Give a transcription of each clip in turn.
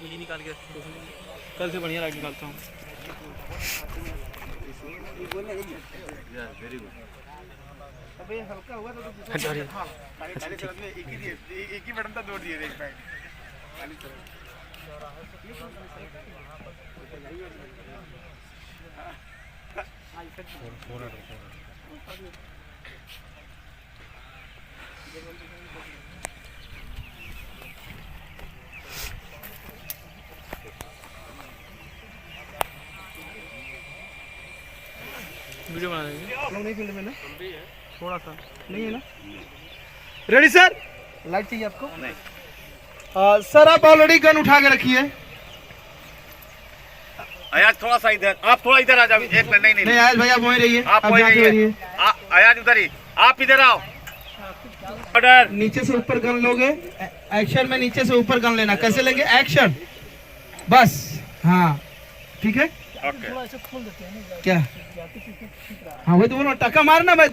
यही निकाल के कल से बढ़िया राइड निकालता हूँ। अबे हल्का हुआ तो एक ही बटन था, जोड़ दिए एक पैक खाली वीडियो बना देंगे। लोग नहीं फील्ड में ना, थोड़ा सा नहीं है ना। रेडी सर, लाइट चाहिए आपको? नहीं सर आप ऑलरेडी गन उठा के रखिए। अयाज थोड़ा सा इधर, आप थोड़ा इधर आ जाओ। एक मिनट, नहीं नहीं आयज भैया वहीं रहिए, आप वहीं रहिए। अयाज उधर ही, आप इधर आओ। ऑर्डर। नीचे से ऊपर गन लोगे, एक्शन में नीचे से ऊपर गन लेना। कैसे लेंगे? एक्शन, बस। हाँ ठीक है। क्या? हाँ वही तो बोलो, टक्का मारना भाई।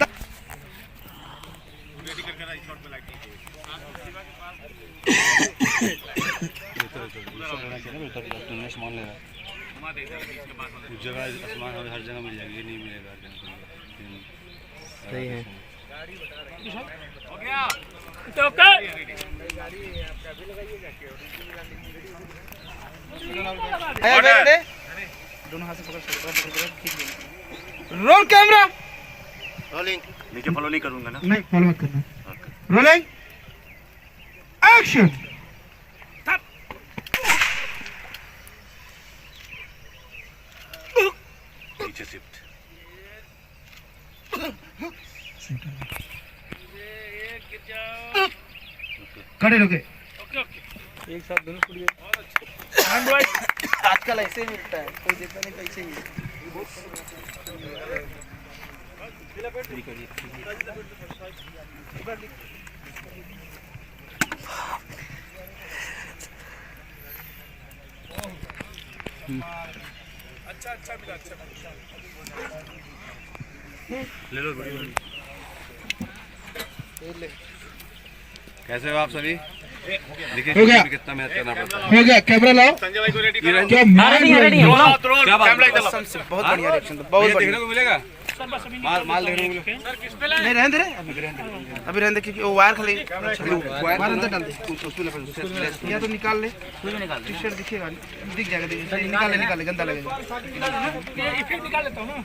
जगह आसमान हर जगह मिल जाएगी, ये नहीं मिलेगा। सही है। हो गया दोनों हाथ से पकड़। Roll camera. रोलिंग। नीचे फॉलो नहीं करूंगा ना? नहीं फॉलो मत करना। Rolling action. नीचे शिफ्ट। खड़े रहोगे। एक साथ दोनों फुट गए। आजकल ऐसे ही मिलता है, कोई देता नहीं, कैसे ही अच्छा मिला, अच्छा ले लो। कैसे हो आप सभी? देखिए हो गया। कितना मेहनत करना पड़ता है। हो गया। कैमरा लाओ। संजय भाई को रेडी क्या करो। क्या कैमरा इधर लाओ। बहुत बढ़िया रिएक्शन, बहुत बढ़िया। देखने को मिलेगा। माल देखने को मिलेगा। नहीं रहने दे, अभी रहने दे, क्योंकि वो वायर खाली वायर अंदर डाल दे, या तो निकाल ले। टी शर्ट दिखेगा, दिख जाएगा, निकाल ले, गंदा लगेगा। निकाल लेता हूँ ना।